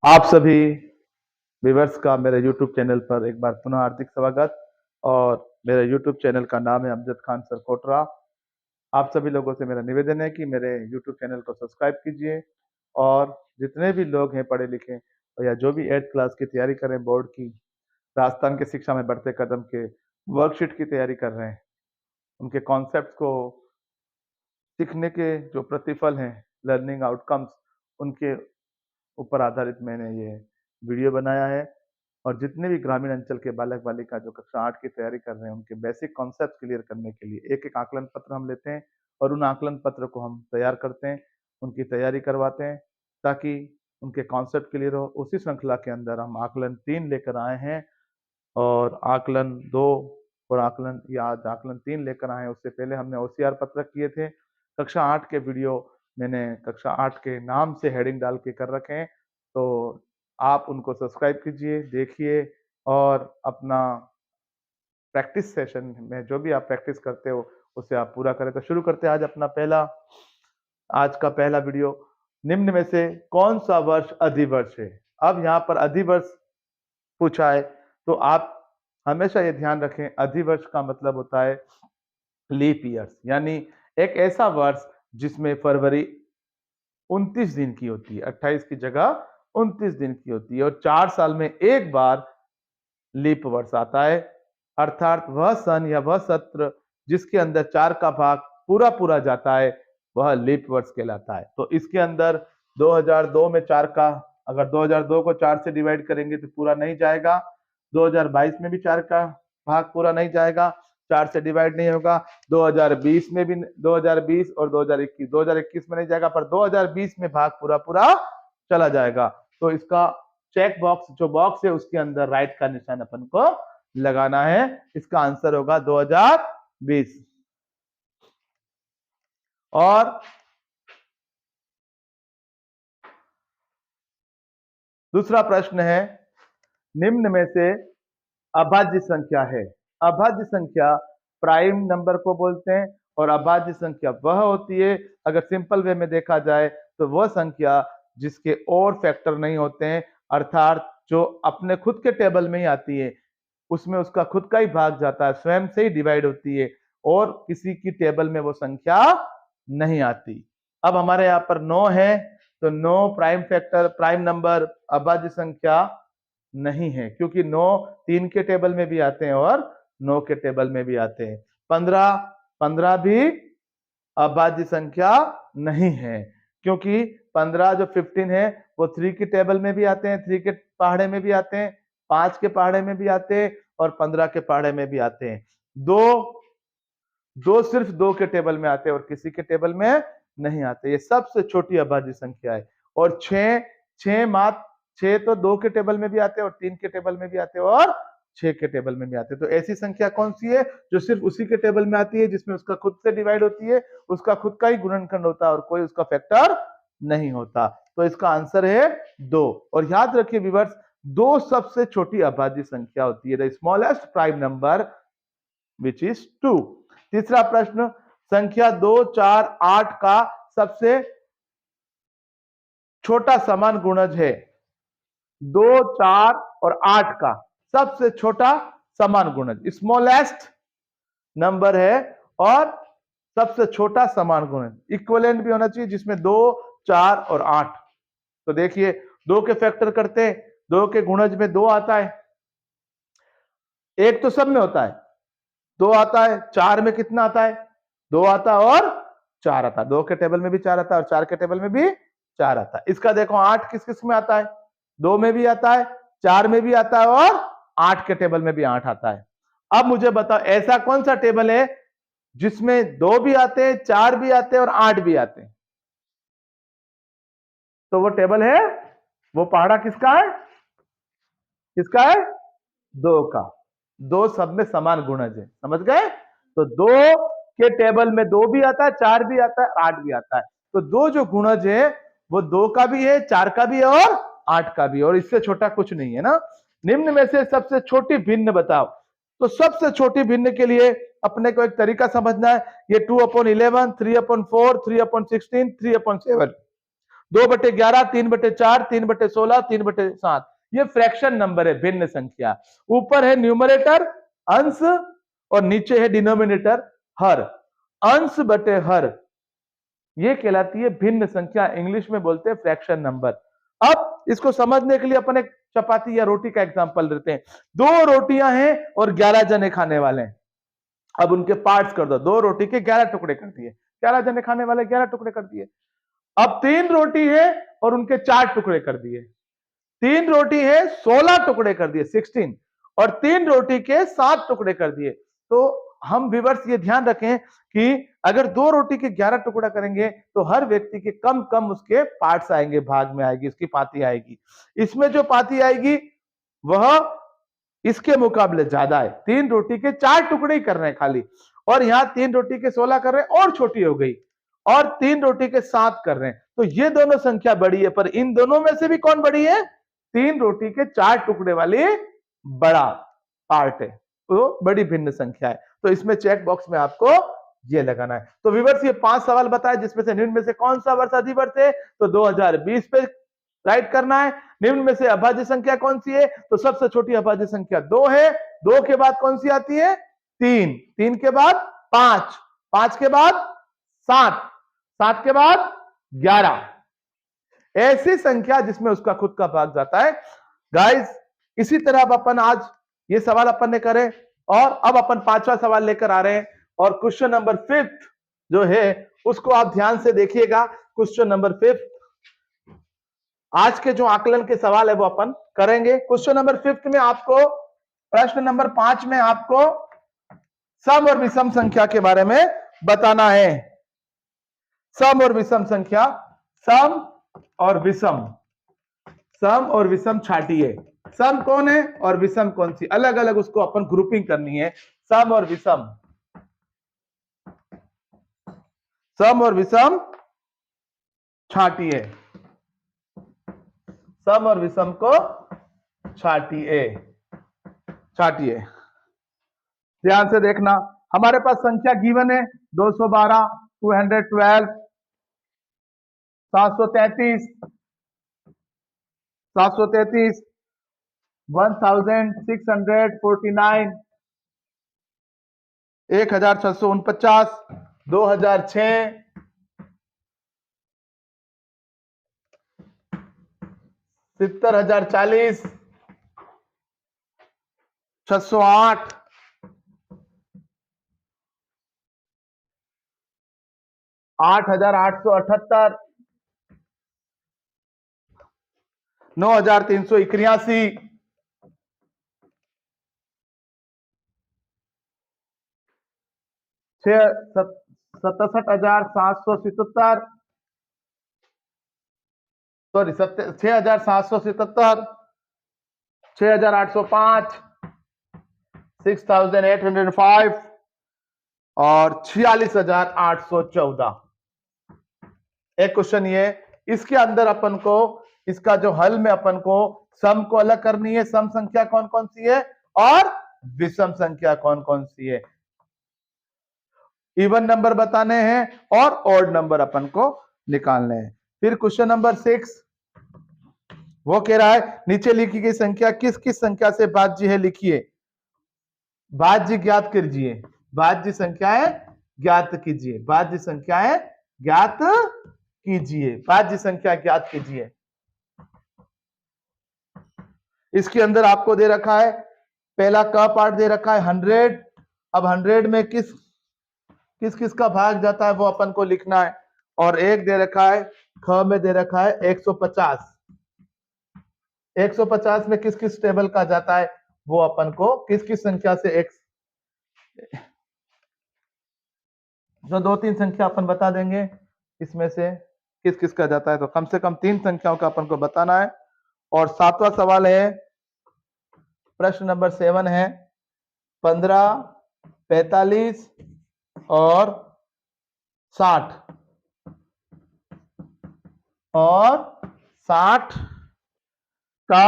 आप सभी व्यूअर्स का मेरे YouTube चैनल पर एक बार पुनः हार्दिक स्वागत। और मेरे YouTube चैनल का नाम है अमजद खान सर कोटरा। आप सभी लोगों से मेरा निवेदन है कि मेरे YouTube चैनल को सब्सक्राइब कीजिए और जितने भी लोग हैं पढ़े लिखे और या जो भी 8th क्लास की तैयारी कर रहे हैं, बोर्ड की, राजस्थान की शिक्षा में बढ़ते कदम के वर्कशीट की तैयारी कर रहे हैं, उनके कॉन्सेप्ट्स को सीखने के जो प्रतिफल हैं, लर्निंग आउटकम्स, उनके ऊपर आधारित मैंने ये वीडियो बनाया है। और जितने भी ग्रामीण अंचल के बालक बालिका जो कक्षा 8 की तैयारी कर रहे हैं, उनके बेसिक कॉन्सेप्ट क्लियर करने के लिए एक एक आकलन पत्र हम लेते हैं और उन आकलन पत्र को हम तैयार करते हैं, उनकी तैयारी करवाते हैं ताकि उनके कॉन्सेप्ट क्लियर हो। उसी श्रृंखला के अंदर हम आकलन 3 लेकर आए हैं और आकलन 2 और आकलन 3 लेकर आए हैं। उससे पहले हमने ओसीआर पत्रक किए थे। कक्षा 8 के वीडियो मैंने कक्षा 8 के नाम से हेडिंग डाल के कर रखे हैं, तो आप उनको सब्सक्राइब कीजिए, देखिए और अपना प्रैक्टिस सेशन में जो भी आप प्रैक्टिस करते हो उसे आप पूरा करें। तो शुरू करते हैं आज का पहला वीडियो। निम्न में से कौन सा वर्ष अधिवर्ष है? अब यहाँ पर अधिवर्ष पूछा है तो आप हमेशा ये ध्यान रखें, अधिवर्ष का मतलब होता है लीप ईयर्स, यानी एक ऐसा वर्ष जिसमें फरवरी 29 दिन की होती है, 28 की जगह 29 दिन की होती है और 4 साल में एक बार लीप वर्ष आता है। अर्थात वह सन या वह सत्र जिसके अंदर 4 का भाग पूरा पूरा जाता है वह लीप वर्ष कहलाता है। तो इसके अंदर 2002 में 4 का, अगर 2002 को 4 से डिवाइड करेंगे तो पूरा नहीं जाएगा। 2022 में भी 4 का भाग पूरा नहीं जाएगा, 4 से डिवाइड नहीं होगा। 2020 में भी 2020 और 2021 में नहीं जाएगा, पर 2020 में भाग पूरा पूरा चला जाएगा। तो इसका चेक बॉक्स जो बॉक्स है उसके अंदर राइट का निशान अपन को लगाना है। इसका आंसर होगा 2020। और दूसरा प्रश्न है, निम्न में से अभाज्य संख्या है? अभाज्य संख्या प्राइम नंबर को बोलते हैं और अभाज्य संख्या वह होती है, अगर सिंपल वे में देखा जाए तो वह संख्या जिसके और फैक्टर नहीं होते हैं, अर्थात जो अपने खुद के टेबल में ही आती है, उसमें उसका खुद का ही भाग जाता है, स्वयं से ही डिवाइड होती है और किसी की टेबल में वो संख्या नहीं आती। अब हमारे यहाँ पर 9 है तो 9 प्राइम नंबर अभाज्य संख्या नहीं है, क्योंकि 9 3 के टेबल में भी आते हैं और 9 के टेबल में भी आते हैं। 15 भी अभाज्य संख्या नहीं है, क्योंकि 15 जो 15 है वो 3 के टेबल में भी आते हैं, 3 के पहाड़े में भी आते हैं, 5 के पहाड़े में भी आते हैं और 15 के पहाड़े में भी आते हैं। दो सिर्फ 2 के टेबल में आते हैं और किसी के टेबल में नहीं आते। ये सबसे छोटी अभाज्य संख्या है। और 6 तो 2 के टेबल में भी आते हैं और 3 के टेबल में भी आते हैं और 6 के टेबल में भी आते हैं। तो ऐसी संख्या कौन सी है जो सिर्फ उसी के टेबल में आती है, जिसमें उसका खुद से डिवाइड होती है, उसका खुद का ही गुणनखंड होता है और कोई उसका फैक्टर नहीं होता। तो इसका आंसर है 2। और याद रखिए व्यूअर्स, 2 सबसे छोटी अभाज्य संख्या होती है, the smallest prime number which is 2। तीसरा प्रश्न, संख्या 2, 4, 8 का सबसे छोटा समान गुणज है। 2, 4 और 8 का सबसे छोटा समान गुणज स्मॉलेस्ट नंबर है और सबसे छोटा समान गुणज इक्विवेलेंट भी होना चाहिए, जिसमें 2, 4 और 8। तो देखिए 2 के फैक्टर करते हैं, 2 के गुणज में 2 आता है, 1 तो सब में होता है, 2 आता है, 4 में कितना आता है? 2 आता है और 4 आता है। 2 के टेबल में भी 4 आता है और 4 के टेबल में भी 4 आता है। इसका देखो 8 किस किस में आता है? 2 में भी आता है, 4 में भी आता है और 8 के टेबल में भी 8 आता है। अब मुझे बताओ ऐसा कौन सा टेबल है जिसमें 2 भी आते हैं, 4 भी आते हैं और 8 भी आते हैं? तो वो टेबल है, वो पहाड़ा किसका है? किसका है? 2 का। 2 सब में समान गुणज है, समझ गए? तो 2 के टेबल में 2 भी आता है, 4 भी आता है, 8 भी आता है। तो 2 जो गुणज है वो 2 का भी है, 4 का भी है और 8 का भी है, और इससे छोटा कुछ नहीं है ना। निम्न में से सबसे छोटी भिन्न बताओ। तो सबसे छोटी भिन्न के लिए अपने को एक तरीका समझना है, ये 2/11, 3/4, 3/16, 3/7। 2/11, 3/4, 3/16, 3/7। ये फ्रैक्शन नंबर है, भिन्न संख्या। ऊपर है न्यूमरेटर अंश और नीचे है डिनोमिनेटर हर। अंश बटे हर ये कहलाती है भिन्न संख्या, इंग्लिश में बोलते हैं फ्रैक्शन नंबर। अब इसको समझने के लिए अपन एक चपाती या रोटी का एग्जांपल लेते हैं। 2 रोटियां हैं और 11 जने खाने वाले हैं। अब उनके पार्ट्स कर दो, 2 रोटी के 11 टुकड़े कर दिए, 11 जने खाने वाले 11 टुकड़े कर दिए। अब 3 रोटी है और उनके 4 टुकड़े कर दिए। 3 रोटी है 16 टुकड़े कर दिए 16, और 3 रोटी के 7 टुकड़े कर दिए। तो हम व्यूअर्स ये ध्यान रखें कि अगर 2 रोटी के 11 टुकड़ा करेंगे तो हर व्यक्ति के कम कम उसके पार्ट्स आएंगे, भाग में आएगी, उसकी पाती आएगी। इसमें जो पाती आएगी वह इसके मुकाबले ज्यादा है। 3 रोटी के 4 टुकड़े ही कर रहे हैं खाली, और यहां 3 रोटी के 16 कर रहे हैं और छोटी हो गई, और 3 रोटी के 7 कर रहे हैं। तो ये दोनों संख्या बड़ी है, पर इन दोनों में से भी कौन बड़ी है? 3 रोटी के 4 टुकड़े वाली बड़ा पार्ट है, तो बड़ी भिन्न संख्या है। तो इसमें चेक बॉक्स में आपको ये लगाना है। तो व्यूअर्स ये 5 सवाल बताए, जिसमें से निम्न में से कौन सा वर्ष अधिवर्ष है? तो 2020 पे राइट करना है। निम्न में से अभाज्य संख्या कौन सी है? तो सबसे छोटी अभाज्य संख्या 2 है। 2 के बाद कौन सी आती है? 3, 3 के बाद 5, 5 के बाद 7, 7 के बाद 11। ऐसी संख्या जिसमें उसका खुद का भाग जाता है। गाइस इसी तरह अब अपन आज ये सवाल अपन ने करे, और अब अपन 5वां सवाल लेकर आ रहे हैं, और क्वेश्चन नंबर 5 जो है उसको आप ध्यान से देखिएगा। क्वेश्चन नंबर 5 आज के जो आकलन के सवाल है वो अपन करेंगे। क्वेश्चन नंबर 5 में आपको, प्रश्न नंबर 5 में आपको सम और विषम संख्या के बारे में बताना है। सम और विषम संख्या, सम और विषम, सम और विषम छाटिए। सम कौन है और विषम कौन सी, अलग अलग उसको अपन ग्रुपिंग करनी है। सम और विषम, सम और विषम छाटिए, सम और विषम को छाटिए, छाटिए। ध्यान से देखना, हमारे पास संख्या गिवन है 212, 212, 733, 733, 1649, 1649, 2006, 70040, 608, 8878, 9381, 67777, सॉरी 6777, 6805, 6805 और 46814। एक क्वेश्चन ये, इसके अंदर अपन को इसका जो हल में अपन को सम को अलग करनी है, सम संख्या कौन कौन सी है और विषम संख्या कौन कौन सी है, इवन नंबर बताने हैं और ऑड नंबर अपन को निकालने हैं। फिर क्वेश्चन नंबर 6 वो कह रहा है नीचे लिखी गई संख्या किस किस संख्या से भाज्य है, लिखिए। भाज्य ज्ञात कीजिए, भाज्य संख्याएं ज्ञात कीजिए, भाज्य संख्याएं ज्ञात कीजिए, भाज्य संख्या ज्ञात कीजिए। इसके अंदर आपको दे रखा है, पहला का पार्ट दे रखा है 100। अब 100 में किस किस किस का भाग जाता है वो अपन को लिखना है, और एक दे रखा है ख में दे रखा है 150। 150 में किस किस टेबल का जाता है वो अपन को किस किस संख्या से एक, जो 2-3 संख्या अपन बता देंगे इसमें से किस किस का जाता है, तो कम से कम 3 संख्याओं का अपन को बताना है। और 7वां सवाल है, प्रश्न नंबर 7 है 15, 45 और 60 का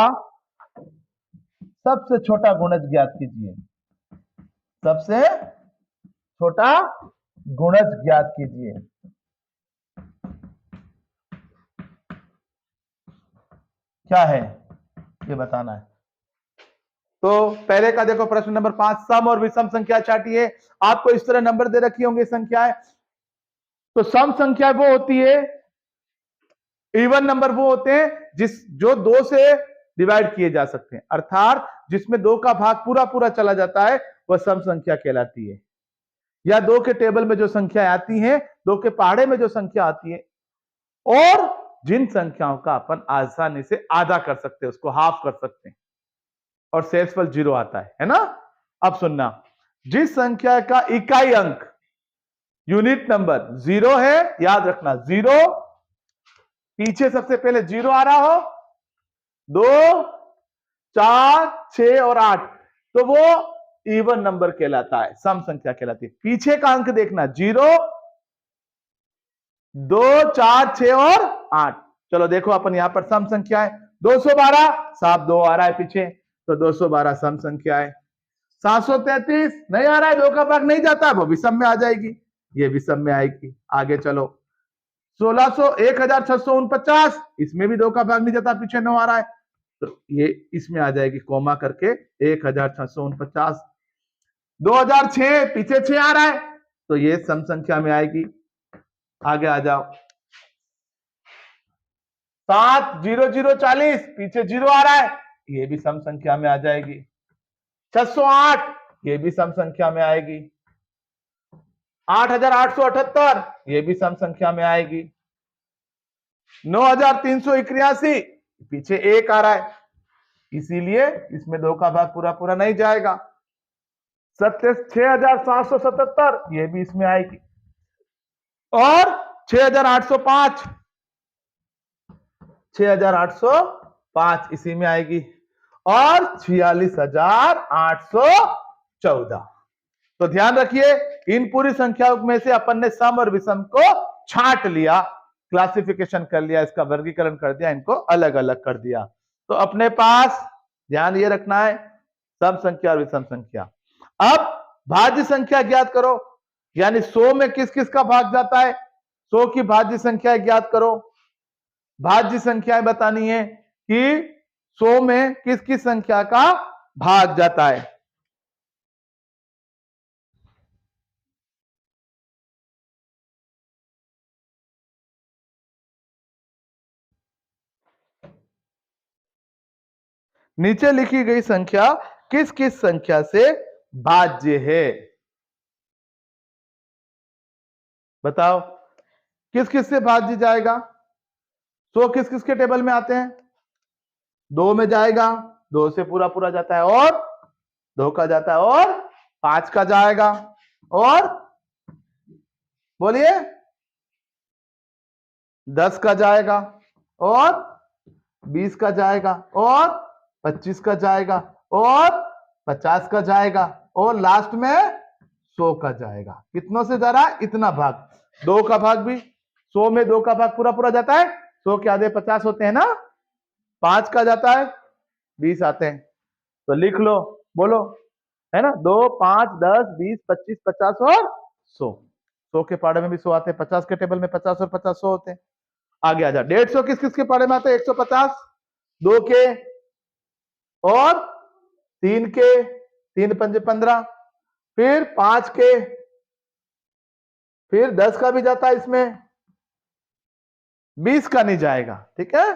सबसे छोटा गुणज ज्ञात कीजिए, सबसे छोटा गुणज ज्ञात कीजिए। क्या है ये बताना है। तो पहले का देखो प्रश्न नंबर 5, सम और विषम संख्या चाटिए। आपको इस तरह नंबर दे रखी होंगी संख्याएं। तो सम संख्या वो होती है, इवन नंबर वो होते हैं जो 2 से डिवाइड किए जा सकते हैं, अर्थात जिसमें 2 का भाग पूरा पूरा चला जाता है वह सम संख्या कहलाती है। या 2 के टेबल में जो संख्या आती हैं, 2 के पहाड़े में जो संख्या आती है, और जिन संख्याओं का अपन आसानी से आधा कर सकते हैं, उसको हाफ कर सकते हैं और शेषफल 0 आता है ना। अब सुनना, जिस संख्या का इकाई अंक यूनिट नंबर 0 है, याद रखना 0, पीछे सबसे पहले 0 आ रहा हो, 2, 4, 6 और 8, तो वो इवन नंबर कहलाता है, सम संख्या कहलाती है। पीछे का अंक देखना 0, 2, 4, 6 और 8। चलो देखो अपन यहां पर सम संख्या है 212, साफ 2 आ रहा है पीछे, तो 212 सम संख्या है। 733 नहीं आ रहा है, 2 का भाग नहीं जाता, वो विषम में आ जाएगी, ये विषम में आएगी। आगे चलो 1649, इसमें भी 2 का भाग नहीं जाता, पीछे 9 आ रहा है, तो ये इसमें आ जाएगी कोमा करके 1649। 2006 पीछे 6 आ रहा है, तो ये सम संख्या में आएगी। आगे आ जाओ 70040, पीछे 0 आ रहा है, ये भी सम संख्या में आ जाएगी। 608 ये भी सम संख्या में आएगी। 8878 ये भी सम संख्या में आएगी। 9381 पीछे 1 आ रहा है, इसीलिए इसमें 2 का भाग पूरा पूरा नहीं जाएगा। 6777 ये भी इसमें आएगी, और 6805 इसी में आएगी, और 46814। तो ध्यान रखिए, इन पूरी संख्याओं में से अपन ने सम और विषम को छांट लिया, क्लासिफिकेशन कर लिया, इसका वर्गीकरण कर दिया, इनको अलग अलग कर दिया। तो अपने पास ध्यान ये रखना है, सम संख्या और विषम संख्या। अब भाज्य संख्या ज्ञात करो, यानी 100 में किस किस का भाग जाता है, 100 की भाज्य संख्या ज्ञात करो। भाज्य संख्याएं बतानी है कि 100 में किस किस संख्या का भाग जाता है। नीचे लिखी गई संख्या किस किस संख्या से भाज्य है, बताओ किस किस से भाज्य जाएगा। 100 किस किस के टेबल में आते हैं, 2 में जाएगा, 2 से पूरा पूरा जाता है, और 2 का जाता है, और 5 का जाएगा, और बोलिए 10 का जाएगा, और 20 का जाएगा, और 25 का जाएगा, और 50 का जाएगा, और लास्ट में 100 का जाएगा। कितनों से जा रहा है, इतना भाग। 2 का भाग भी 100 में 2 का भाग पूरा पूरा जाता है, 100 के आधे 50 होते हैं ना। 5 का जाता है 20 आते हैं, तो लिख लो, बोलो, है ना, 2, 5, 10, 20, 25, 50 और 100। 100 के पाड़े में भी 100 आते हैं, 50 के टेबल में 50 और 50 100 होते हैं। आगे आ जा, 150 किस किस के पाड़े में आते हैं, 150 2 के, और 3 के, 3 पंजे 15, फिर 5 के, फिर 10 का भी जाता है इसमें, 20 का नहीं जाएगा, ठीक है,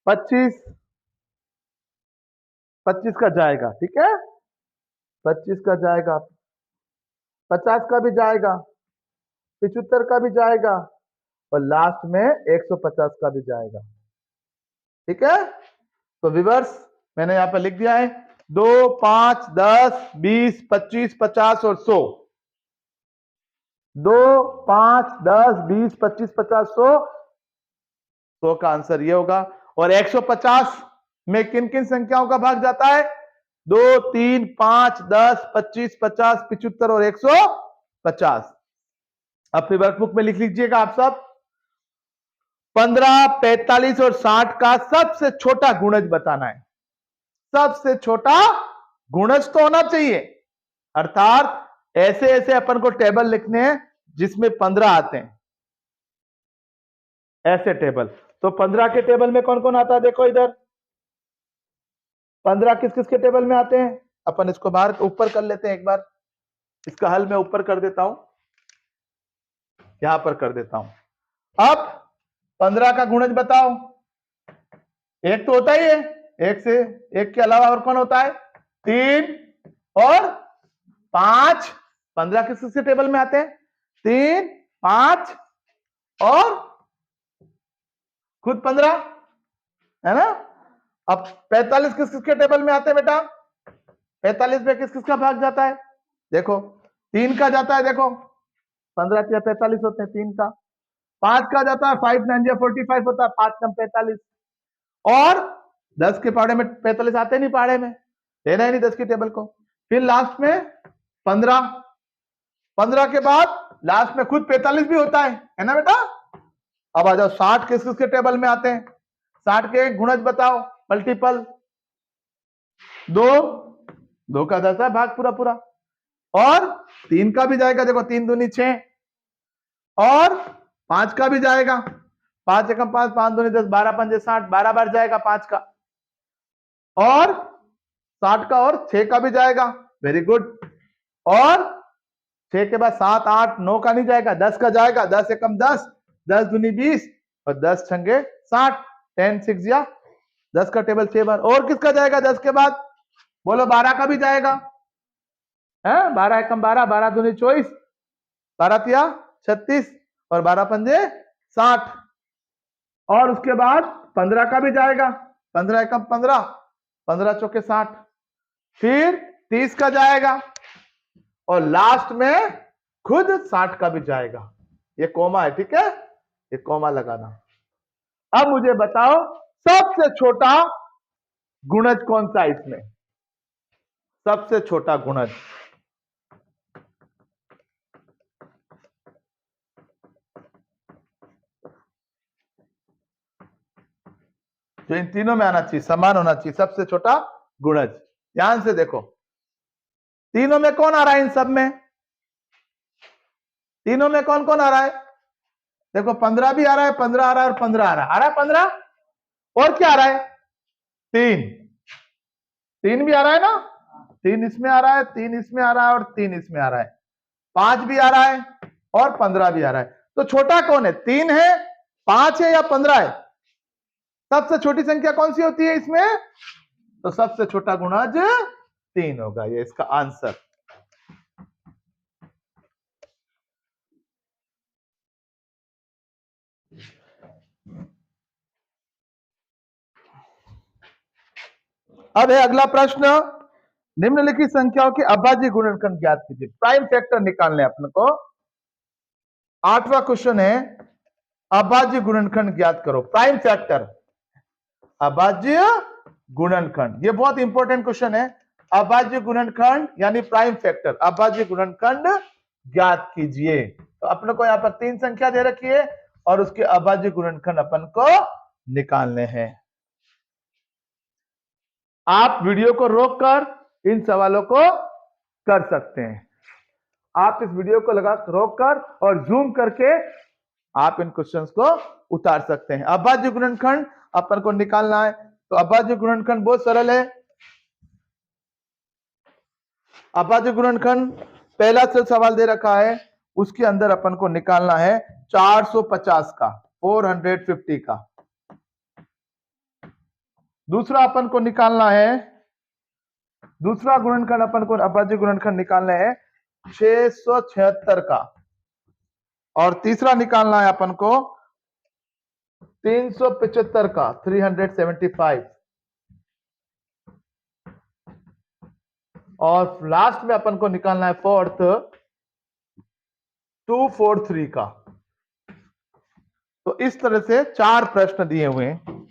25 का जाएगा, ठीक है, 25 का जाएगा, 50 का भी जाएगा, 75 का भी जाएगा, और लास्ट में 150 का भी जाएगा, ठीक है। तो व्यूअर्स मैंने यहां पर लिख दिया है 2, 5, 10, 20, 25, 50 और 100। 2, 5, 10, 20, 25, 50, 100। 100 का आंसर ये होगा। और 150 में किन किन संख्याओं का भाग जाता है, 2, 3, 5, 10, 25, 50, 75 और 150। अपनी वर्कबुक में लिख लीजिएगा आप सब। 15, 45 और 60 का सबसे छोटा गुणज बताना है। सबसे छोटा गुणज तो होना चाहिए, अर्थात ऐसे ऐसे अपन को टेबल लिखने हैं जिसमें 15 आते हैं, ऐसे टेबल। तो 15 के टेबल में कौन कौन आता है, देखो इधर 15 किस किस के टेबल में आते हैं। अपन इसको बाहर ऊपर कर लेते हैं, एक बार इसका हल मैं ऊपर कर देता हूं, यहां पर कर देता हूं। अब 15 का गुणज बताओ। एक तो होता ही है, एक से एक के अलावा और कौन होता है, 3 और 5। 15 किस किस के टेबल में आते हैं, 3, 5 और खुद 15, है ना। अब 45 किस किस के टेबल में आते हैं बेटा, 45 में किस किस का भाग जाता है, देखो 3 का जाता है, देखो 15 के 45 होते हैं 3 का। 5 का जाता है, 5 9 45 होता है, 5 9 45। और 10 के पहाड़े में 45 आते नहीं, पहाड़े में लेना ही नहीं 10 की टेबल को। फिर लास्ट में 15, 15 के बाद लास्ट में खुद 45 भी होता है ना बेटा। अब आ जाओ 60 किस किस के टेबल में आते हैं, 60 के गुणज बताओ, मल्टीपल। 2 का जाता है भाग पूरा पूरा, और 3 का भी जाएगा, देखो 3 दूनी 6, और 5 का भी जाएगा, 5 एकम 5, 5 दूनी 10, 12 पंजे 60, 12 बार जाएगा 5 का, और 60 का, और 6 का भी जाएगा, वेरी गुड। और 6 के बाद 7 8 9 का नहीं जाएगा, 10 का जाएगा, 10 एकम 10, 10 दूनी 20, और 10 छंगे 60, 10 6 या 10 का टेबल 6 बार। और किसका जाएगा 10 के बाद, बोलो 12 का भी जाएगा, है 12 एकम 12, 12 दूनी 24, 12 तिया 36, और 12 पंजे 60। और उसके बाद 15 का भी जाएगा, 15 एकम 15, 15 चौके 60। फिर 30 का जाएगा, और लास्ट में खुद 60 का भी जाएगा। ये कोमा है, ठीक है, ये कोमा लगाना। अब मुझे बताओ सबसे छोटा गुणज कौन सा है इसमें, सबसे छोटा गुणज। जो इन तीनों में आना चाहिए, समान होना चाहिए, सबसे छोटा गुणज। ध्यान से देखो तीनों में कौन आ रहा है, इन सब में तीनों में कौन कौन आ रहा है, देखो 15 भी आ रहा है, 15 आ रहा है, और 15 आ रहा है, 15। और क्या आ रहा है, 3 भी आ रहा है ना, 3 इसमें आ रहा है, 3 इसमें आ रहा है, और 3 इसमें आ रहा है, 5 भी आ रहा है, और 15 भी आ रहा है। तो छोटा कौन है, 3 है, 5 है, या 15 है। सबसे छोटी संख्या कौन सी होती है इसमें, तो सबसे छोटा गुणज 3 होगा, ये इसका आंसर। अब है अगला प्रश्न, निम्नलिखित संख्याओं के अभाज्य गुणनखंड ज्ञात कीजिए। प्राइम फैक्टर निकालने अपने को। 8वां क्वेश्चन है, अभाज्य गुणनखंड ज्ञात करो। प्राइम फैक्टर, अभाज्य गुणनखंड, ये बहुत इंपॉर्टेंट क्वेश्चन है। अभाज्य गुणनखंड यानी प्राइम फैक्टर, अभाज्य गुणनखंड ज्ञात कीजिए। तो अपने को यहाँ पर 3 संख्या दे रखी है, और उसके अभाज्य गुणनखंड अपन को निकालने हैं। आप वीडियो को रोककर इन सवालों को कर सकते हैं। आप इस वीडियो को लगा रोककर और जूम करके आप इन क्वेश्चंस को उतार सकते हैं। अभाज्य गुणनखंड अपन को निकालना है, तो अभाज्य गुणनखंड बहुत सरल है। अभाज्य गुणनखंड पहला से सवाल दे रखा है, उसके अंदर अपन को निकालना है 450 का, 450 का। दूसरा अपन को निकालना है, दूसरा गुणनखंड अपन को अभाज्य गुणनखंड निकालना है 676 का, और तीसरा निकालना है अपन को 375 का, 375, और लास्ट में अपन को निकालना है फोर्थ 243 का। तो इस तरह से 4 प्रश्न दिए हुए हैं।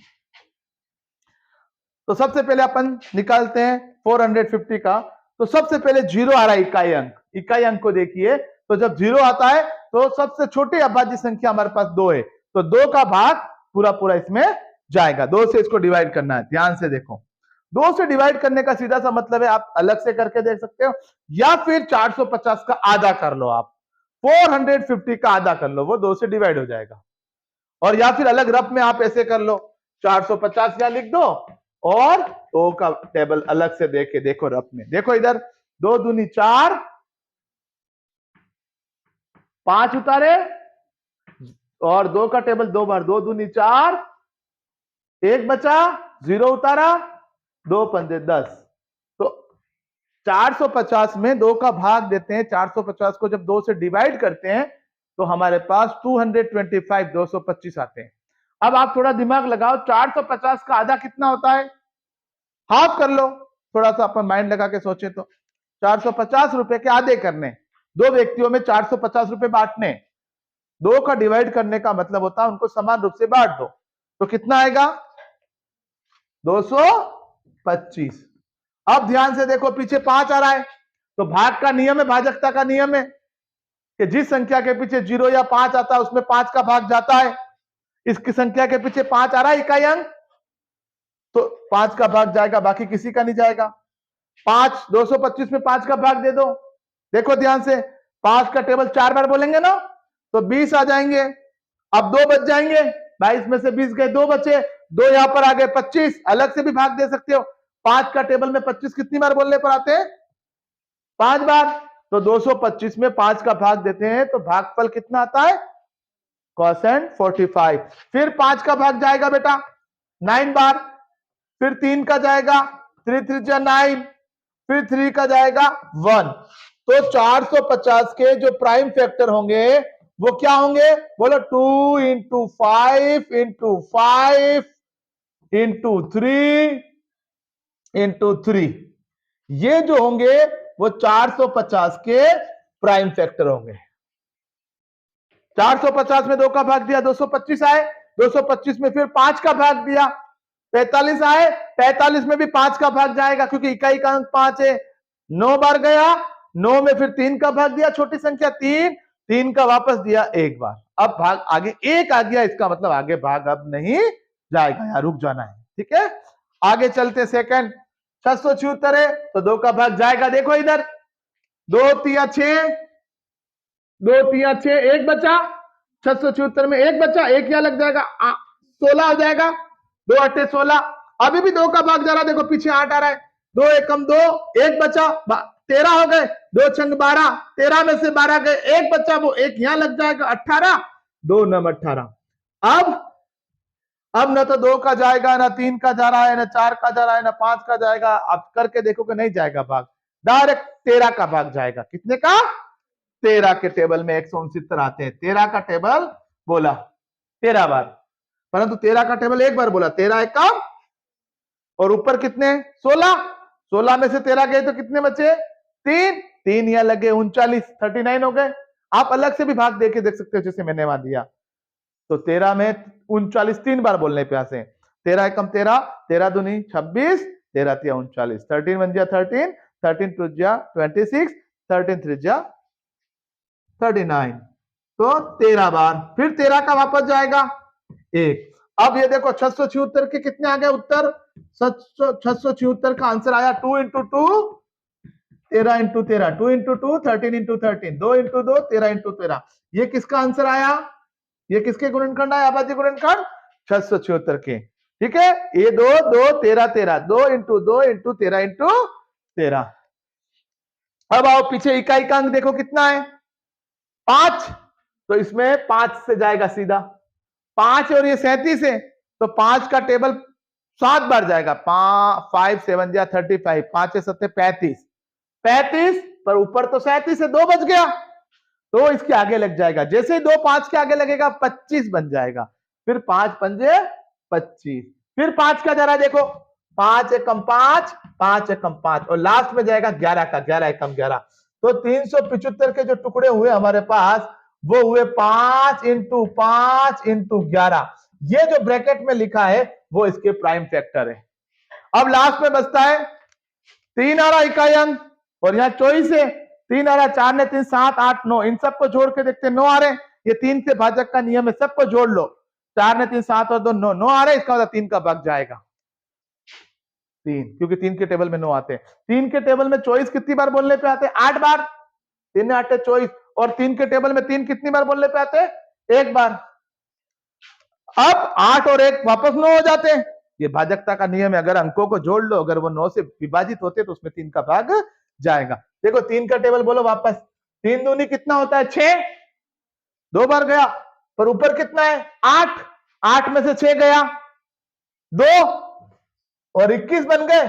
तो सबसे पहले अपन निकालते हैं 450 का। तो सबसे पहले 0 आ रहा है, इकाई अंक, इकाई अंक को देखिए। तो जब 0 आता है तो सबसे छोटी अभाज्य संख्या हमारे पास 2 है, तो 2 का भाग पूरा पूरा इसमें जाएगा। 2 से इसको डिवाइड करना है, ध्यान से देखो। 2 से डिवाइड करने का सीधा सा मतलब है, आप अलग से करके देख सकते हो, या फिर 450 का आधा कर लो, आप 450 का आधा कर लो, वो 2 से डिवाइड हो जाएगा। और या फिर अलग रफ में आप ऐसे कर लो, 450 यहां लिख दो और ओ का टेबल अलग से देके देखो रफ में, देखो इधर 2 दूनी 4, 5 उतारे और 2 का टेबल 2 बार, 2 दूनी 4, 1 बचा, 0 उतारा, 2 पंजे 10। तो 450 में 2 का भाग देते हैं, 450 को जब 2 से डिवाइड करते हैं तो हमारे पास 225 225 आते हैं। अब आप थोड़ा दिमाग लगाओ, 450 का आधा कितना होता है, हाफ कर लो, थोड़ा सा अपन माइंड लगा के सोचे तो 450 रुपए के आधे करने, 2 व्यक्तियों में 450 रुपए बांटने, 2 का डिवाइड करने का मतलब होता है उनको समान रूप से बांट दो, तो कितना आएगा 225। अब ध्यान से देखो पीछे 5 आ रहा है, तो भाग का नियम है, भाजकता का नियम है कि जिस संख्या के पीछे 0 या 5 आता है उसमें 5 का भाग जाता है। इसकी संख्या के पीछे 5 आ रहा है इकाई अंक, तो 5 का भाग जाएगा, बाकी किसी का नहीं जाएगा। 5 225 में 5 का भाग दे दो, देखो ध्यान से, 5 का टेबल 4 बार बोलेंगे ना तो 20 आ जाएंगे। अब 2 बच जाएंगे, 22 में से 20 गए, 2 बचे, 2 यहां पर आ गए, 25 अलग से भी भाग दे सकते हो। 5 का टेबल में 25 कितनी बार बोलने पर आते हैं, 5 बार, तो 225 में 5 का भाग देते हैं तो भागफल कितना आता है, क्वोशिएंट 45। फिर 5 का भाग जाएगा बेटा 9 बार, फिर 3 का जाएगा 3 3 जा 9, फिर 3 का जाएगा 1। तो 450 के जो प्राइम फैक्टर होंगे वो क्या होंगे, बोलो 2 इंटू 5 इंटू 5 इंटू 3 इंटू 3, ये जो होंगे वो 450 के प्राइम फैक्टर होंगे। 450 में 2 का भाग दिया 225 आए, 225 में फिर 5 का भाग दिया 45 आए, 45 में भी 5 का भाग जाएगा क्योंकि इकाई का अंक 5 है, 9 बार गया, 9 में फिर 3 का भाग दिया, छोटी संख्या 3, 3 का वापस दिया 1 बार। अब भाग आगे 1 आ गया, इसका मतलब आगे भाग अब नहीं जाएगा, यहां रुक जाना है, ठीक है। आगे चलते, सेकंड 676 है तो 2 का भाग जाएगा, देखो इधर 2 3 6, 2 3 6, 1 बचा, 676 में 1 बचा, 1 यहां लग जाएगा, 16 हो जाएगा, 2 8 16। अभी भी 2 का भाग जा रहा है, देखो पीछे 8 आ रहा है, 2 एकम 2, 1 बचा, 13 हो गए, 2 छंग 12, 13 में से 12 गए, 1 बचा, वो 1 यहां लग जाएगा, 18, 2 9 18। अब ना तो 2 का जाएगा, ना 3 का जा रहा है, ना 4 का जा रहा है, ना 5 का जाएगा। अब करके देखो कि नहीं जाएगा भाग, डायरेक्ट 13 का भाग जाएगा। कितने का, 13 के टेबल में 169 आते हैं, 13 का टेबल बोला 13 बार, परंतु 13 का टेबल 1 बार बोला, 13 एक कम और ऊपर कितने 16, 16 में से 13 गए तो कितने बचे 3, 3 यहां लगे 39, 39 हो गए। आप अलग से भी भाग देके देख सकते हो, जैसे मैंने वहां दिया, तो 13 में 39 3 बार बोलने पे आसे, 13 एकम 13, 13 दूनी 26, 13 तिया 39, 13 1 जा 13, 13 2 जा 26, 13 3 जा 39, तो 13 बार, फिर 13 का वापस जाएगा 1। अब ये देखो 676 के कितने आ गए उत्तर, 676 का आंसर आया 2 into 2 13 into 13, 2 into 2 13 into 13, 2 into 2 13 into 13। ये किसका आंसर आया, ये किसके गुणनखंड आया, आबादी गुणनखंड 676 के, ठीक है। ये 2 2 13 13, 2 इंटू 2 इंटू 13 इंटू 13। अब आओ पीछे, इकाई का अंक देखो कितना है 5, तो इसमें 5 से जाएगा सीधा 5, और ये 37 है तो 5 का टेबल 7 बार जाएगा, 5 7 जा 35, 5 7 35, 35 पर ऊपर तो 37 है, 2 बच गया तो इसके आगे लग जाएगा, जैसे ही 2 5 के आगे लगेगा 25 बन जाएगा, फिर 5 पंजे 25, फिर 5 का जा रहा है, देखो 5 एकम 5, 5 एकम 5, और लास्ट में जाएगा 11 का, 11 एकम 11। तो 375 के जो टुकड़े हुए हमारे पास वो हुए 5 इंटू 5 इंटू 11, ये जो ब्रैकेट में लिखा है वो इसके प्राइम फैक्टर है। अब लास्ट में बचता है 3 आ रहा इकाई अंक, और यहाँ चॉइस है 3 आ रहा, 4 ने 3 7 8 9, इन सबको जोड़ के देखते 9 आ रहे, ये 3 से भाजक का नियम है, सबको जोड़ लो, 4 ने 3 7 और 2 9, 9 आ रहे, इसका मतलब 3 का भाग जाएगा 3, क्योंकि 3 के टेबल में 9 आते हैं। 3 के टेबल में चॉइस कितनी बार बोलने पे आते हैं, 8 बार, 3 ने 8 चॉइस, और 3 के टेबल में 3 कितनी बार बोलने पे आते हैं, 1 बार। अब 8 और 1 वापस 9 हो जाते हैं। ये भाजकता का नियम है, अगर अंकों को जोड़ लो, अगर वो 9 से विभाजित होते तो उसमें 3 का भाग जाएगा। देखो 3 का टेबल बोलो वापस, 3 दूनी कितना होता है 6, 2 बार गया, पर ऊपर कितना है 8, 8 में से 6 गया 2 और 21 बन गए।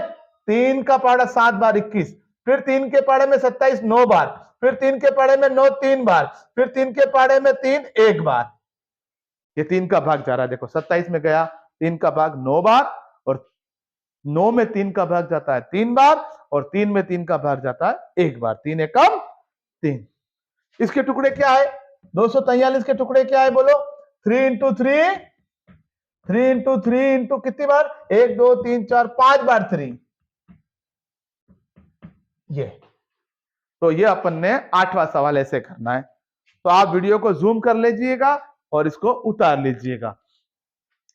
3 का पहाड़ा 7 बार 21, फिर 3 के पहाड़े में 27 9 बार, फिर 3 के पहाड़े में 9 3 बार, फिर 3 के पहाड़े में 3 1 बार। ये 3 का भाग जा रहा है, देखो 27 में गया 3 का भाग 9 बार, और 9 में 3 का भाग जाता है 3 बार, और 3 में 3 का भाग जाता है 1 बार। 3 एकम 3। इसके टुकड़े क्या है 243 के टुकड़े क्या है बोलो, 3 इंटू 3, 3 इंटू 3 इंटू कितनी बार 1 2 3 4 5 बार 3। ये तो ये अपन ने 8वां सवाल ऐसे करना है। तो आप वीडियो को जूम कर लीजिएगा और इसको उतार लीजिएगा।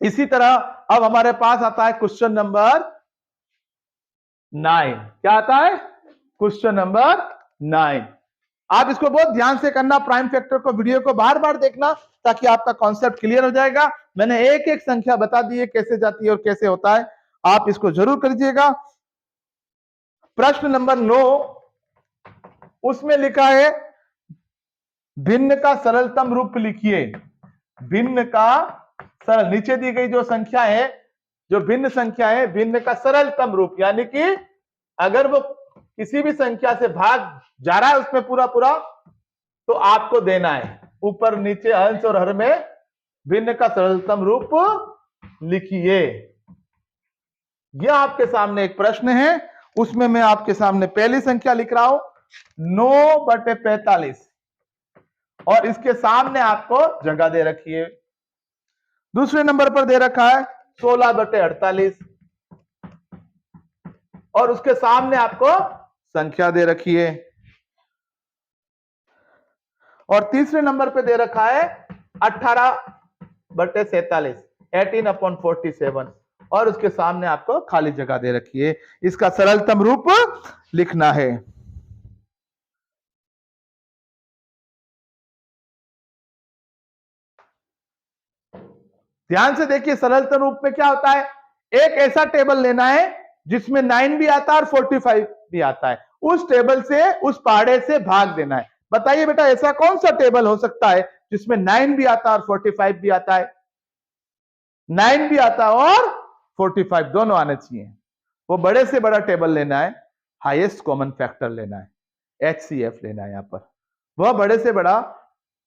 इसी तरह अब हमारे पास आता है क्वेश्चन नंबर 9। क्या आता है क्वेश्चन नंबर 9। आप इसको बहुत ध्यान से करना, प्राइम फैक्टर को वीडियो को बार बार देखना ताकि आपका कॉन्सेप्ट क्लियर हो जाएगा। मैंने एक एक संख्या बता दी है कैसे जाती है और कैसे होता है, आप इसको जरूर करिएगा। प्रश्न नंबर 9, उसमें लिखा है भिन्न का सरलतम रूप लिखिए। भिन्न का सरल, नीचे दी गई जो संख्या है, जो भिन्न संख्या है, भिन्न का सरलतम रूप, यानी कि अगर वो किसी भी संख्या से भाग जा रहा है उसमें पूरा पूरा, तो आपको देना है ऊपर नीचे अंश और हर में भिन्न का सरलतम रूप लिखिए। यह आपके सामने एक प्रश्न है, उसमें मैं आपके सामने पहली संख्या लिख रहा हूं 9/45, और इसके सामने आपको जगह दे रखी है। दूसरे नंबर पर दे रखा है 16/48, और उसके सामने आपको संख्या दे रखी है। और तीसरे नंबर पे दे रखा है 18/47, 18/47, और उसके सामने आपको खाली जगह दे रखी है। इसका सरलतम रूप लिखना है। ध्यान से देखिए, सरलतम रूप में क्या होता है, एक ऐसा टेबल लेना है जिसमें 9 भी आता है और 45 भी आता है, उस टेबल से, उस पहाड़े से भाग देना है। बताइए बेटा ऐसा कौन सा टेबल हो सकता है जिसमें 9 भी आता है और 45 भी आता है। 9 भी आता है और 45 दोनों आने चाहिए। वो बड़े से बड़ा टेबल लेना है, हाईएस्ट कॉमन फैक्टर लेना है, HCF लेना है। यहां पर वह बड़े से बड़ा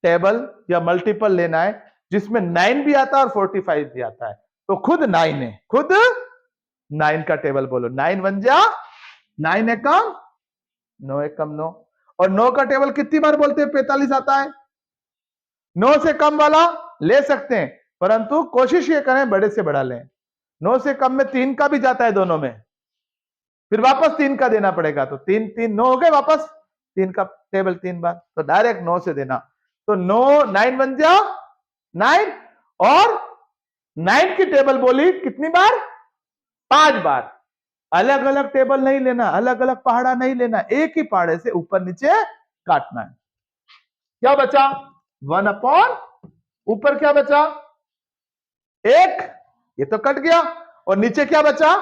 टेबल या मल्टीपल लेना है जिसमें 9 भी आता है और 45 भी आता है। तो खुद 9 है, खुद 9 का टेबल बोलो। 9 1 जा 9 एकम 9 एकम 9, और 9 का टेबल कितनी बार बोलते हैं 45 आता है। 9 से कम वाला ले सकते हैं, परंतु कोशिश ये करें बड़े से बड़ा लें। 9 से कम में 3 का भी जाता है दोनों में, फिर वापस 3 का देना पड़ेगा, तो 3 3 9 हो गए, वापस 3 का टेबल 3 बार, तो डायरेक्ट 9 से देना। तो 9 9 1 जा 9, और 9 की टेबल बोली कितनी बार 5 बार। अलग अलग टेबल नहीं लेना, अलग अलग पहाड़ा नहीं लेना, एक ही पहाड़े से ऊपर नीचे काटना है। क्या बचा 1 ऊपर क्या बचा 1, ये तो कट गया, और नीचे क्या बचा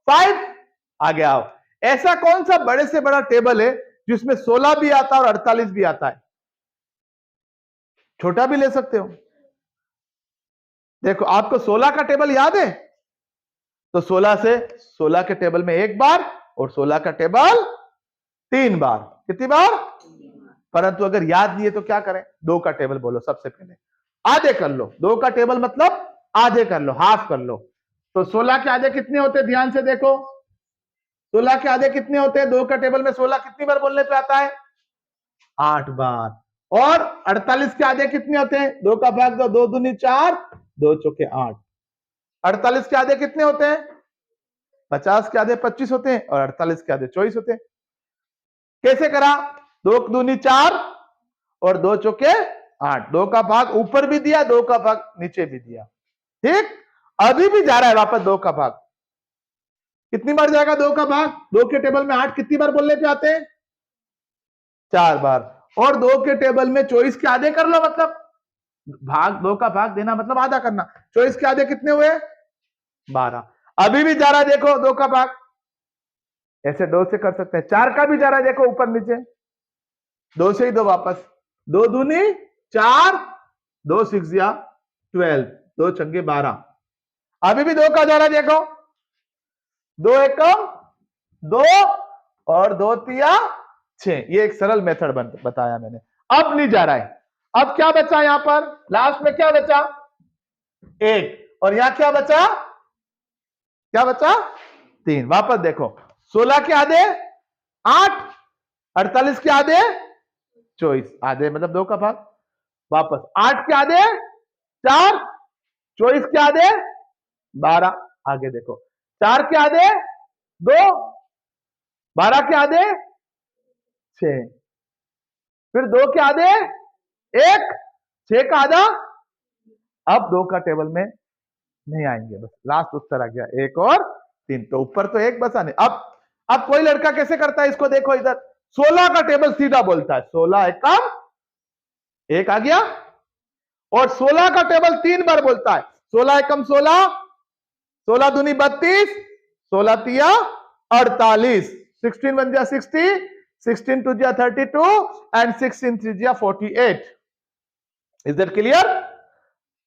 5। आगे आओ, ऐसा कौन सा बड़े से बड़ा टेबल है जिसमें 16 भी आता है और 48 भी आता है। छोटा भी ले सकते हो। देखो आपको 16 का टेबल याद है, तो 16 से 16 के टेबल में 1 बार, और 16 का टेबल 3 बार। कितनी बार, परंतु अगर याद नहीं है तो क्या करें, 2 का टेबल बोलो। सबसे पहले आधे कर लो, 2 का टेबल मतलब आधे कर लो, हाफ कर लो। तो 16 के आधे कितने होते हैं, ध्यान से देखो 16 के आधे कितने होते हैं। 2 का टेबल में 16 कितनी बार बोलने पे आता है 8 बार। और 48 के आधे कितने होते हैं, 2 का भाग दो, 2 दूनी 4, 2 चौके 8। 48 के आधे कितने होते हैं, 50 के आधे 25 होते हैं, और 48 के आधे 24 होते हैं। कैसे करा, 2 दूनी 4 और 2 चौके 8, 2 का भाग ऊपर भी दिया, 2 का भाग नीचे भी दिया। ठीक, अभी भी जा रहा है वापस 2 का भाग। कितनी बार जाएगा 2 का भाग, 2 के टेबल में 8 कितनी बार बोलने पे आते हैं 4 बार। और 2 के टेबल में 24 के आधे कर लो, मतलब भाग 2 का भाग देना मतलब आधा करना। 24 के आधे कितने हुए? 12। अभी भी जा रहा है देखो 2 का भाग, ऐसे 2 से कर सकते हैं। 4 का भी जा रहा है देखो ऊपर नीचे, 2 से ही 2 वापस, 2 दूनी 4, 2 सिक्सिया 12, 2 छंगे 12। अभी भी 2 का जा रहा है देखो, 2 एकम 2 और 2 तिया 6। ये एक सरल मेथड बताया मैंने। अब नहीं जा रहा है। अब क्या बचा यहां पर? लास्ट में क्या बचा? 1। और यहां क्या बचा? क्या बचा? 3। वापस देखो, 16 के आधे 8, 48 के आधे 24, आधे मतलब 2 का भाग। वापस 8 के आधे 4, 24 के आधे 12। आगे देखो, 4 के आधे 2, 12 के आधे 6, फिर 2 के आधे 1, 6 का आधा। अब 2 का टेबल में नहीं आएंगे, बस लास्ट उत्तर आ गया 1 और 3। तो ऊपर तो 1 बचा नहीं। अब कोई लड़का कैसे करता है इसको देखो, इधर 16 का टेबल सीधा बोलता है, 16 एकम 1 आ गया, और 16 का टेबल 3 बार बोलता है, 16 एकम 16, 16 दूनी 32, 16 तिया 48, 16 बन गया 60, 16 टू जा 32 एंड 16 थ्री जा 48। Is that clear?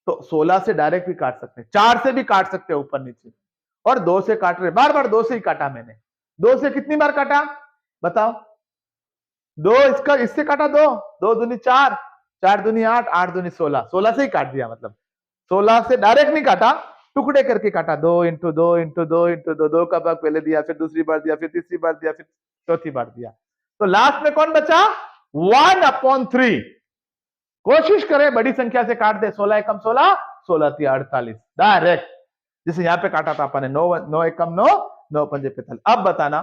तो 16 से डायरेक्ट भी काट सकते हैं, 4 से भी काट सकते हैं ऊपर नीचे, और 2 से काट रहे, बार बार 2 से ही काटा मैंने। 2 से कितनी बार काटा बताओ? 2 इसका इससे काटा, 2 2 दूनी 4, 4 दूनी 8, 8 दूनी 16, 16 से ही काट दिया। मतलब 16 से डायरेक्ट नहीं काटा, टुकड़े करके काटा। 2 इंटू 2 इंटू 2 इंटू 2, 2 का भाग पहले दिया, फिर दूसरी बार दिया, फिर तीसरी बार दिया, फिर चौथी बार दिया। तो लास्ट में कौन बचा? 1/3। कोशिश करें बड़ी संख्या से काट दे, 16 एकम 16, 16 तिया 48, डायरेक्ट, जिसे यहां पे काटा था अपन ने। 9 एकम 9, 9 पंजे 45। अब बताना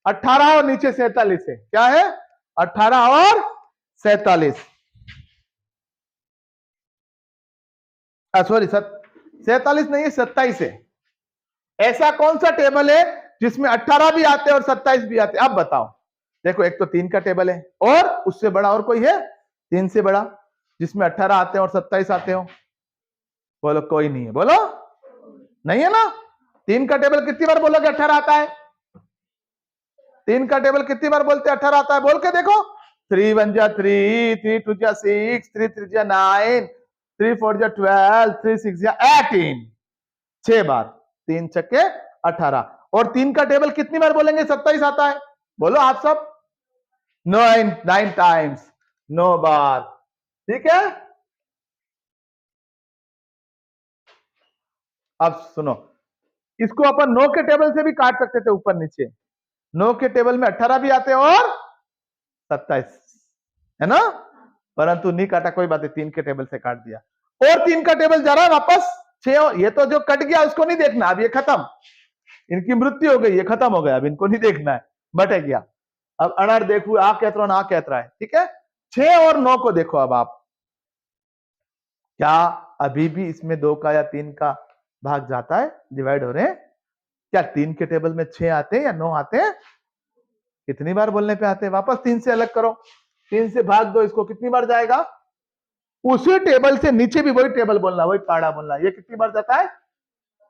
18 और नीचे 47 है, क्या है? 18 और 47, सॉरी 47 नहीं है, 27 है। ऐसा कौन सा टेबल है जिसमें 18 भी आते हैं और 27 भी आते हैं? अब बताओ। देखो, एक तो 3 का टेबल है, और उससे बड़ा और कोई है? 3 से बड़ा जिसमें 18 आते हैं और 27 आते हो? बोलो कोई नहीं है, बोलो नहीं है ना। 3 का टेबल कितनी बार बोलोगे 18 आता है? 3 का टेबल कितनी बार बोलते 18 आता है? बोल के देखो। 3 1 जा 3, 3 2 जा 6, 3 3 जा 9, 3 4 जा 12, 3 6 जा 18, 6 बार। 3 छक्के 18। और 3 का टेबल कितनी बार बोलेंगे 27 आता है? बोलो आप सब। 9 टाइम्स, 9 बार। ठीक है, अब सुनो, इसको अपन 9 के टेबल से भी काट सकते थे ऊपर नीचे। 9 के टेबल में 18 भी आते और 27, है ना, परंतु नहीं काटा, कोई बात नहीं, 3 के टेबल से काट दिया। और 3 का टेबल जा रहा है वापस 6, और ये तो जो कट गया उसको नहीं देखना, अब ये खत्म, इनकी मृत्यु हो गई, ये खत्म हो गया, अब इनको नहीं देखना है, बटे गया। अब अनर देखू, आ कहता ना कहता है, ठीक है। 6 और 9 को देखो अब आप, क्या अभी भी इसमें 2 का या 3 का भाग जाता है, डिवाइड हो रहे हैं? क्या 3 के टेबल में 6 आते हैं या 9 आते हैं? कितनी बार बोलने पे आते हैं? वापस 3 से अलग करो, 3 से भाग दो इसको, कितनी बार जाएगा? उसी टेबल से नीचे भी वही टेबल बोलना, वही पाड़ा बोलना। ये कितनी बार जाता है?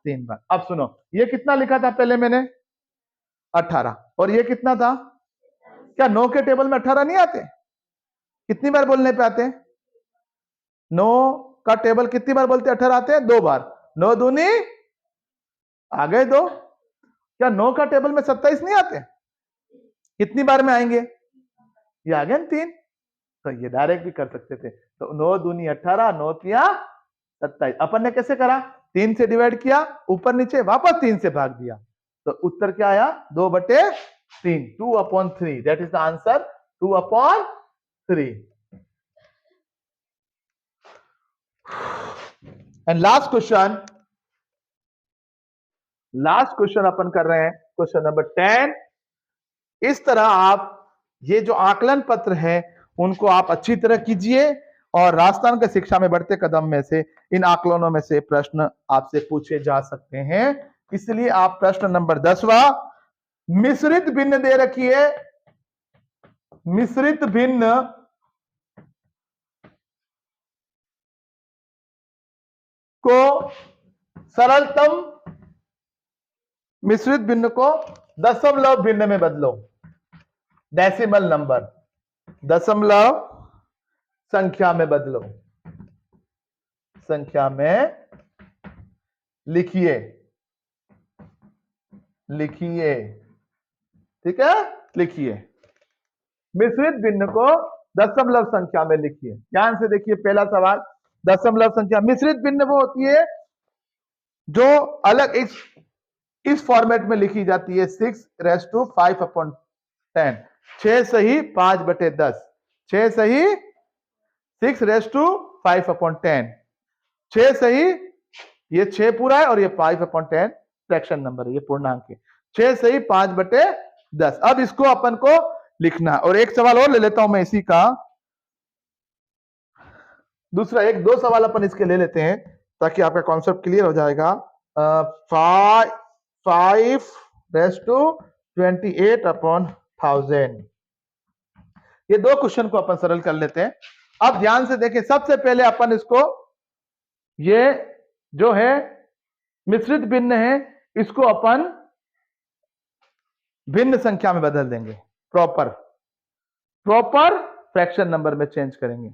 3 बार। अब सुनो, ये कितना लिखा था पहले मैंने? 18, और ये कितना था? क्या 9 के टेबल में 18 नहीं आते? कितनी बार बोलने पे आते हैं? 9 का टेबल कितनी बार बोलते 18 आते हैं? 2 बार। 9 दूनी आ गए 2। क्या 9 का टेबल में 27 नहीं आते? कितनी बार में आएंगे? ये आ गए 3। तो ये डायरेक्ट भी कर सकते थे। तो 9 दूनी 18, 9 तिया 27। अपन ने कैसे करा? 3 से डिवाइड किया, ऊपर नीचे, वापस 3 से भाग दिया। तो उत्तर क्या आया? 2/3, 2/3। That is the answer, 2/3। And last question अपन कर रहे हैं, क्वेश्चन नंबर 10। इस तरह आप ये जो आकलन पत्र है उनको आप अच्छी तरह कीजिए, और राजस्थान के शिक्षा में बढ़ते कदम में से इन आकलनों में से प्रश्न आपसे पूछे जा सकते हैं। इसलिए आप प्रश्न नंबर 10वां, मिश्रित भिन्न दे रखी है, मिश्रित भिन्न को सरलतम मिश्रित भिन्न को दशमलव भिन्न में बदलो। डेसिमल नंबर, दशमलव संख्या में बदलो, संख्या में लिखिए, लिखिए, ठीक है, लिखिए। मिश्रित भिन्न को दशमलव संख्या में लिखिए। ध्यान से देखिए पहला सवाल, दशमलव संख्या। मिश्रित भिन्न वो होती है जो अलग इस फॉर्मेट में लिखी जाती है, 6⁵5/10, 6 सही 5/10, 6 सही 6⁵5/10, 6 सही, ये 6 पूरा है और ये 5/10 फ्रैक्शन नंबर है, ये पूर्णांक है। 6 सही 5/10। अब इसको अपन को लिखना। और एक सवाल और ले लेता हूं मैं इसी का, दूसरा, एक दो सवाल अपन इसके ले लेते हैं ताकि आपका कॉन्सेप्ट क्लियर हो जाएगा। 5/28/1000, ये दो क्वेश्चन को अपन सरल कर लेते हैं। अब ध्यान से देखें, सबसे पहले अपन इसको, ये जो है मिश्रित भिन्न है, इसको अपन भिन्न संख्या में बदल देंगे, प्रॉपर फ्रैक्शन नंबर में चेंज करेंगे।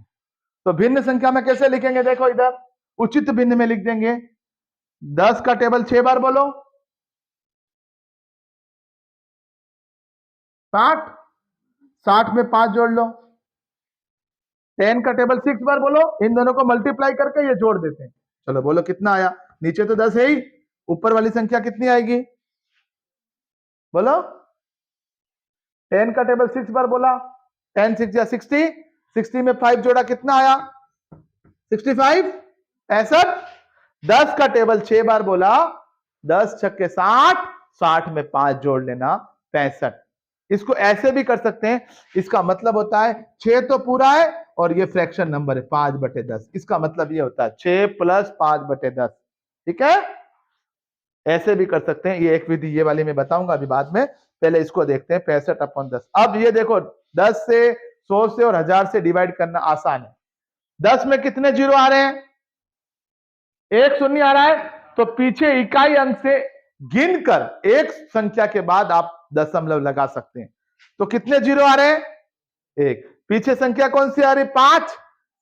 तो भिन्न संख्या में कैसे लिखेंगे, देखो इधर उचित भिन्न में लिख देंगे। 10 का टेबल 6 बार बोलो, 60 में 5 जोड़ लो। 10 का टेबल 6 बार बोलो, इन दोनों को मल्टीप्लाई करके ये जोड़ देते हैं। चलो बोलो कितना आया, नीचे तो 10 है ही, ऊपर वाली संख्या कितनी आएगी, बोलो। 10 का टेबल 6 बार बोला, 10 6 या 60, 60 में 5 जोड़ा कितना आया, 65, 65। 10 का टेबल 6 बार बोला, 10 छक्के 60, 60 में 5 जोड़ लेना, 65। इसको ऐसे भी कर सकते हैं, इसका मतलब होता है 6 तो पूरा है और ये फ्रैक्शन नंबर है 5/10, इसका मतलब ये होता है 6 + 5/10, ठीक है। ऐसे भी कर सकते हैं, ये एक विधि, ये वाली मैं बताऊंगा अभी बाद में, पहले इसको देखते हैं। 65/10। अब ये देखो 10 से, 100 से और 1000 से डिवाइड करना आसान है। 10 में कितने जीरो आ रहे हैं, एक शून्य आ रहा है, तो पीछे इकाई अंक से गिनकर एक संख्या के बाद आप दशमलव लगा सकते हैं। तो कितने जीरो आ रहे हैं, एक। पीछे संख्या कौन सी आ रही, 5,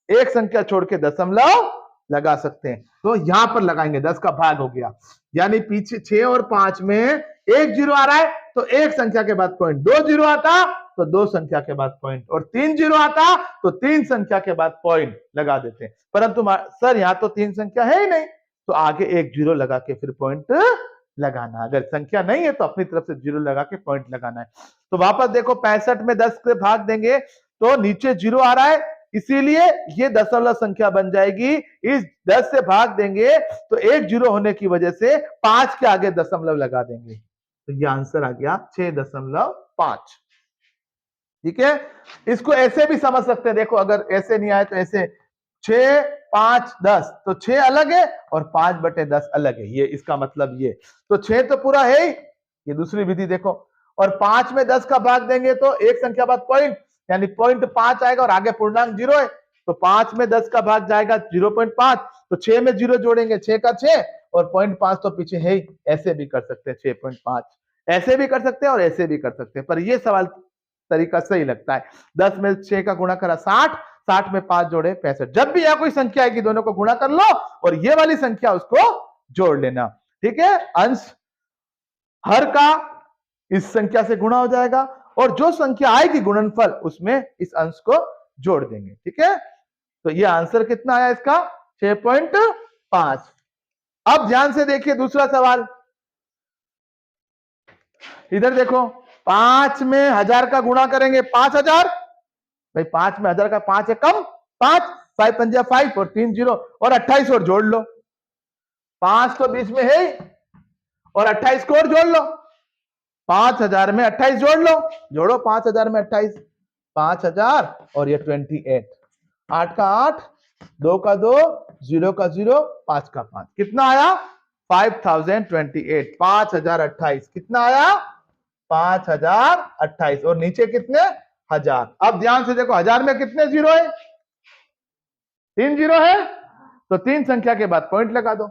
एक संख्या छोड़ के दशमलव लगा सकते हैं। तो यहां पर लगाएंगे, 10 का भाग हो गया, यानी पीछे 6 और 5 में एक जीरो आ रहा है, तो एक संख्या के बाद पॉइंट, 2 जीरो आता तो 2 संख्या के बाद पॉइंट, और 3 जीरो आता तो 3 संख्या के बाद पॉइंट लगा देते हैं। परंतु सर यहां तो 3 संख्या है ही नहीं, तो आगे एक जीरो लगा के फिर पॉइंट लगाना। अगर संख्या नहीं है तो अपनी तरफ से जीरो लगा के पॉइंट लगाना है। तो वापस देखो, 65 में 10 से भाग देंगे तो नीचे जीरो आ रहा है, इसीलिए ये दशमलव संख्या बन जाएगी। इस 10 से भाग देंगे तो एक जीरो होने की वजह से 5 के आगे दशमलव लगा देंगे, तो ये आंसर आ गया 6.5। ठीक है, इसको ऐसे भी समझ सकते हैं। देखो अगर ऐसे नहीं आए तो ऐसे, 6, 5, 10, तो 6 अलग है और 5/10 अलग है, ये इसका मतलब ये। तो 6 तो पूरा है ही, ये दूसरी विधि देखो। और 5 में 10 का भाग देंगे तो एक संख्या बाद पॉइंट, यानी 0.5 आएगा और आगे पूर्णांक 0 है, तो 5 में 10 का भाग जाएगा 0.5, तो 6 में 0 जोड़ेंगे, 6 का 6 और 0.5 तो पीछे है ही। ऐसे भी कर सकते हैं 6.5, ऐसे भी कर सकते हैं और ऐसे भी कर सकते हैं, पर ये सवाल तरीका सही लगता है। 10 में 6 का गुणा करा 60, 60 में 5 जोड़े 65। जब भी यहां कोई संख्या आएगी दोनों को गुणा कर लो और ये वाली संख्या उसको जोड़ लेना, ठीक है। अंश हर का इस संख्या से गुणा हो जाएगा और जो संख्या आएगी गुणनफल उसमें इस अंश को जोड़ देंगे, ठीक है। तो ये आंसर कितना आया इसका, 6.5। अब ध्यान से देखिए दूसरा सवाल, इधर देखो, 5 में 1000 का गुणा करेंगे, 5000। भाई 5 में 1000 का 5 है कम, 5, 5 पंजा 5 और 3 जीरो और 28 और जोड़ लो। 5 तो बीच में है और 28 को और जोड़ लो। 5000 में 28 जोड़ लो, जोड़ो 5000 में 28, 5000 और ये 28, 8 का 8, 2 का 2, 0 का 0, 5 का 5, कितना आया 5028। 5028 कितना आया 5028 और नीचे कितने 1000। अब ध्यान से देखो 1000 में कितने जीरो है, 3 जीरो है, तो 3 संख्या के बाद पॉइंट लगा दो।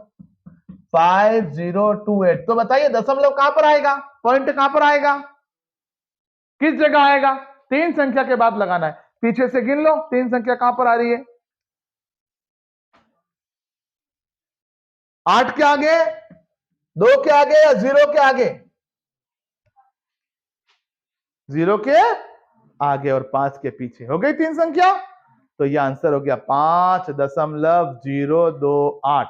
5028। तो बताइए दशमलव कहां पर आएगा, पॉइंट कहां पर आएगा, किस जगह आएगा? 3 संख्या के बाद लगाना है। पीछे से गिन लो 3 संख्या कहां पर आ रही है। 8 के आगे, 2 के आगे या 0 के आगे? 0 के आगे और 5 के पीछे। हो गई 3 संख्या, तो यह आंसर हो गया 5.028।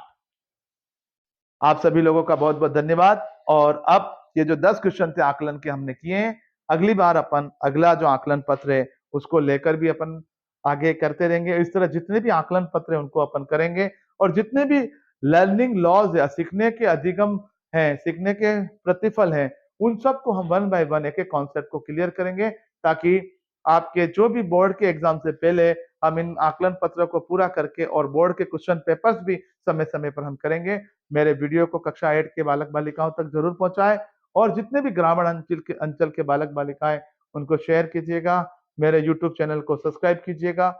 आप सभी लोगों का बहुत बहुत धन्यवाद। और अब ये जो 10 क्वेश्चन थे आकलन के हमने किए हैं, अगली बार अपन अगला जो आकलन पत्र है उसको लेकर भी अपन आगे करते रहेंगे। इस तरह जितने भी आकलन पत्र है उनको अपन करेंगे, और जितने भी लर्निंग लॉज या सीखने के अधिगम हैं, सीखने के प्रतिफल हैं, उन सबको हम 1 बाय 1 एक एक कॉन्सेप्ट को क्लियर करेंगे, ताकि आपके जो भी बोर्ड के एग्जाम से पहले हम इन आकलन पत्र को पूरा करके और बोर्ड के क्वेश्चन पेपर्स भी समय समय पर हम करेंगे। मेरे वीडियो को कक्षा 8 के बालक बालिकाओं तक जरूर पहुंचाएं, और जितने भी ग्रामीण अंचल के बालक बालिकाएं उनको शेयर कीजिएगा। मेरे यूट्यूब चैनल को सब्सक्राइब कीजिएगा।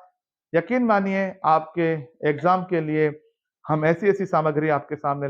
यकीन मानिए आपके एग्जाम के लिए हम ऐसी ऐसी सामग्री आपके सामने